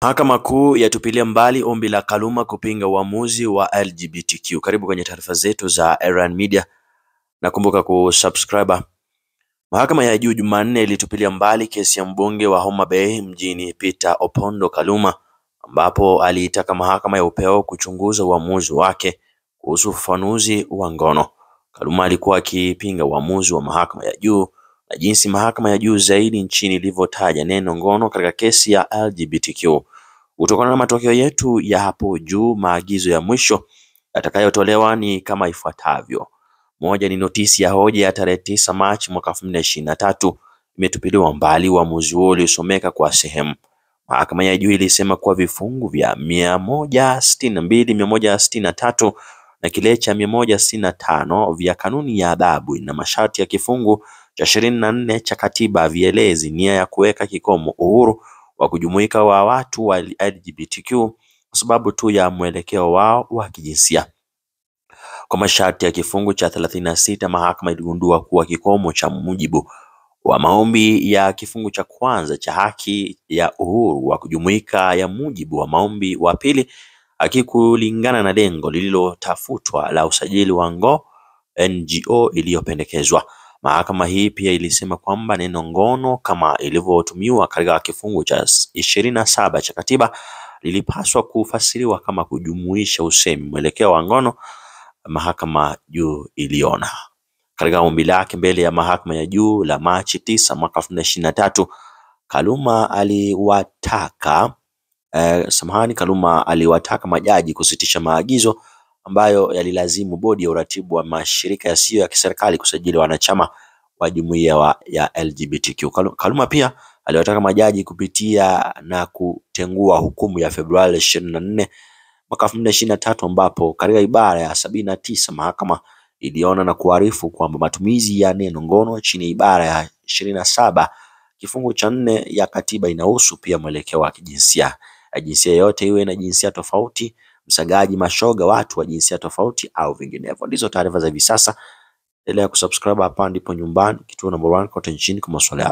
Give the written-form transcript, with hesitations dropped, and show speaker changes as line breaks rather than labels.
Mahakama Kuu yatupilia mbali ombi la Kaluma kupinga uamuzi wa LGBTQ. Karibu kwenye taarifa zetu za Eryan Media na kumbuka kusubscribe. Mahakama ya juu Jumanne ilitupilia mbali kesi ya mbunge wa Homa Bay mjini Peter Opondo Kaluma, ambapo aliitaka mahakama ya upeo kuchunguza uamuzi wake kuhusu ufafanuzi wa ngono. Kaluma alikuwa akipinga uamuzi wa mahakama ya juu na jinsi mahakama ya juu zaidi nchini ilivyotaja neno ngono katika kesi ya LGBTQ. Kutokana na matokeo yetu ya hapo juu, maagizo ya mwisho yatakayotolewa ni kama ifuatavyo. Moja, ni notisi ya hoja ya tarehe 9 Machi mwaka 2023 imetupiliwa mbali. Uamuzi huo ulisomeka kwa sehemu. Mahakama ya juu ilisema kuwa vifungu vya 162, 163 na kile cha 165 vya kanuni ya adhabu na masharti ya kifungu cha 24 cha katiba vielezi nia ya kuweka kikomo uhuru wa kujumuika wa watu wa LGBTQ kwa sababu tu ya mwelekeo wao wa kijinsia. Kwa masharti ya kifungu cha 36, mahakama iligundua kuwa kikomo cha mujibu wa maombi ya kifungu cha kwanza cha haki ya uhuru wa kujumuika ya mujibu wa maombi wa pili hakikulingana na lengo lililotafutwa la usajili wa NGO iliyopendekezwa. Mahakama hii pia ilisema kwamba neno ngono kama ilivyotumiwa katika kifungu cha 27 cha katiba lilipaswa kufasiriwa kama kujumuisha usemi mwelekeo wa ngono. Mahakama juu iliona katika ombi lake mbele ya mahakama ya juu la Machi 9 mwaka 2023, Kaluma aliwataka majaji kusitisha maagizo ambayo yalilazimu bodi ya uratibu wa mashirika yasiyo ya kiserikali kusajili wanachama wa jumuiya ya LGBTQ. Kaluma pia aliwataka majaji kupitia na kutengua hukumu ya Februari 24 mwaka 2023, ambapo katika ibara ya 79 mahakama iliona na kuarifu kwamba matumizi ya neno ngono chini ya ibara ya 27 kifungu cha 4 ya katiba inahusu pia mwelekeo wa kijinsia. Jinsia yote iwe na jinsia tofauti, msagaji, mashoga, watu wa jinsia tofauti au vinginevyo. Ndizo taarifa za hivi sasa. Endelea kusubscribe, hapa ndipo nyumbani, kituo number 1 kote nchini kwa masuala ya